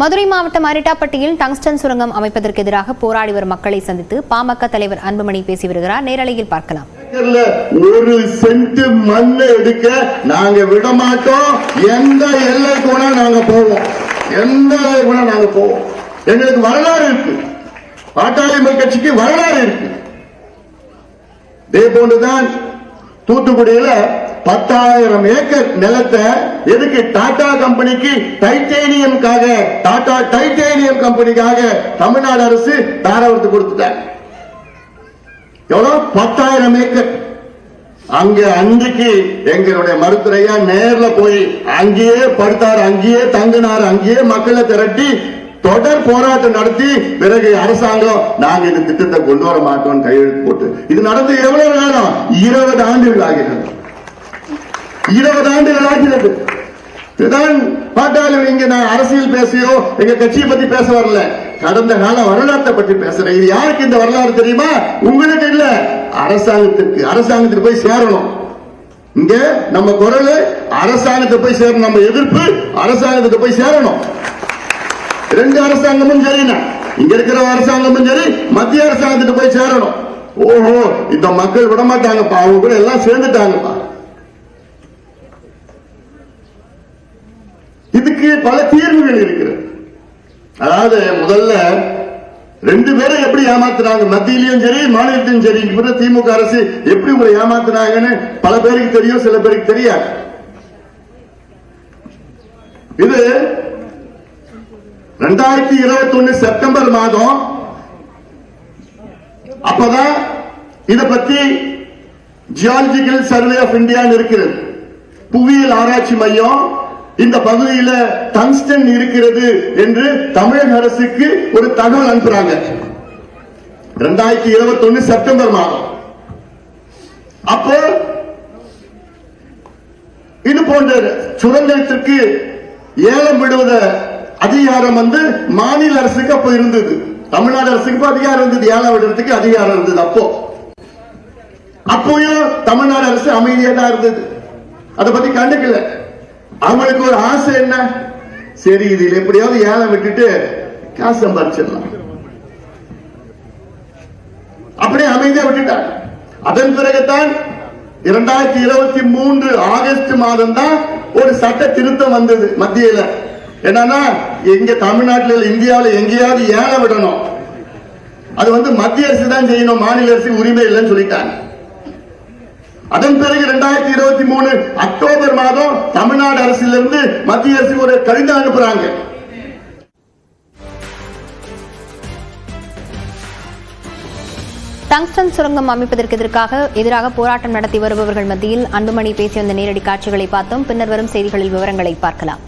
மதுரை மாவட்டம் அரிட்டாப்பட்டியில் டங்ஸ்டன் சுரங்கம் அமைப்பதற்கு எதிராக போராடி வரும் மக்களை சந்தித்து பாமக தலைவர் அன்புமணி பேசி வருகிறார். நேரலையில் பார்க்கலாம். ஒரு சென்ட் மண் எடுக்க நாங்க விட மாட்டோம். எந்த எல்லை கூட நாங்க போவோம். எந்த எல்லை கூட நாங்க போவோம். எங்களுக்கு வரலாறு இருக்கு. பாட்டாளி மக்கள் கட்சிக்கு வரலாறு இருக்கு. இதே போன்றுதான் தூத்துக்குடியில 10,000 ஏக்கர் நிலத்தை எதுக்கு டாடா கம்பெனிக்கு டைட்டேனியம் கம்பெனிக்காக தமிழ்நாடு அரசு தாராவரத்து கொடுத்துட்டாங்க. எவ்வளவு? 10,000 ஏக்கர். அங்க அன்றைக்கு எங்களுடைய மருத்துவரையா நேர்ல போய் அங்கேயே படுத்தார், அங்கேயே தங்கினார், அங்கேயே மக்களை திரட்டி தொடர் போராட்டம் நடத்தி பிறகு அரசாங்கம் நாங்க இந்த திட்டத்தை கொண்டு வர மாட்டோம் கையெழுத்து போட்டு இது நடந்து எவ்வளவு நேரம்? 20 ஆண்டுகள் ஆகிறது. 20 ஆண்டுகள் ஆகிறது. இதுதான் பாட்டாளி. இங்க நான் அரசியல் பேசியோ எங்க கட்சியை பத்தி பேச வரல. கடந்த கால வரலாற்றை பற்றி பேசுறேன். இது யாருக்கு இந்த வரலாறு தெரியுமா? உங்களுக்கு இல்ல, அரசாங்கத்துக்கு போய் சேரணும். இங்க நம்ம குரல் அரசாங்கத்தை போய் சேரணும். நம்ம எதிர்ப்பு அரசாங்கத்துக்கு போய் சேரணும். 2 அரசாங்கமும் சரி, இங்க இருக்கிற அரசாங்கமும் சரி, மத்திய அரசாங்கத்துக்கு போய் சேரணும். ஓஹோ, இந்த மக்கள் விட மாட்டாங்கப்பா, அவங்க கூட எல்லாம் சேர்ந்துட்டாங்கப்பா. இதுக்கு பல தீர்வுகள் இருக்கிறது. அதாவது முதல்ல 2 பேரை எப்படி ஏமாத்துறாங்க, மத்தியிலும் சரி மாநிலத்திலும் சரி. திமுக அரசு எப்படி உங்களை ஏமாத்துனாங்கன்னு பல பேருக்கு தெரியும், சில பேருக்கு தெரியாது. இது 2021 செப்டம்பர் மாதம். அப்பதான் இத பத்தி ஜியாலஜிக்கல் சர்வே ஆஃப் இந்தியா இருக்கிறது, புவியியல் ஆராய்ச்சி மையம். இந்த பகுதியில் டங்ஸ்டன் இருக்கிறது என்று தமிழக அரசுக்கு ஒரு தகவல் அனுப்புறாங்க. 2021 செப்டம்பர் மாதம். அப்போ இது போன்ற சுரங்கத்திற்கு ஏலம் விடுவத அதிகாரம் மாநில அரசுக்கு அப்ப இருந்தது. தமிழ்நாடு அரசுக்கு அதிகாரம் இருந்தது, ஏலம் விடுறதுக்கு அதிகாரம் இருந்தது. அப்போயும் தமிழ்நாடு அரசு அமைதியா தான் இருந்தது, அதை பத்தி கண்டுக்கல. அவங்களுக்கு ஒரு ஆசை என்ன? சரி, இதில் எப்படியாவது ஏலம் விட்டுட்டு காசு சம்பாதிச்சிடலாம், அப்படியே அமைதியா விட்டுட்டாங்க. அதன் பிறகுதான் 2023 ஆகஸ்ட் மாதம் தான் ஒரு சட்ட திருத்தம் வந்தது மத்தியில. என்னன்னா, எங்க தமிழ்நாட்டில் இந்தியாவில் எங்கேயாவது ஏலம் விடணும், அது மத்திய அரசு தான் செய்யணும், மாநில அரசு உரிமை இல்லைன்னு சொல்லிட்டாங்க. அதன் பிறகு 2023 அக்டோபர் மாதம் தமிழ்நாடு அரசிலிருந்து மத்திய அரசு ஒரு கடிதம் அனுப்புறாங்க. டங்ஸ்டன் சுரங்கம் அமைப்பதற்கு எதிராக போராட்டம் நடத்தி வருபவர்கள் மத்தியில் அன்புமணி பேசி வந்த நேரடி காட்சிகளை பார்த்தோம். பின்னர் வரும் செய்திகளில் விவரங்களை பார்க்கலாம்.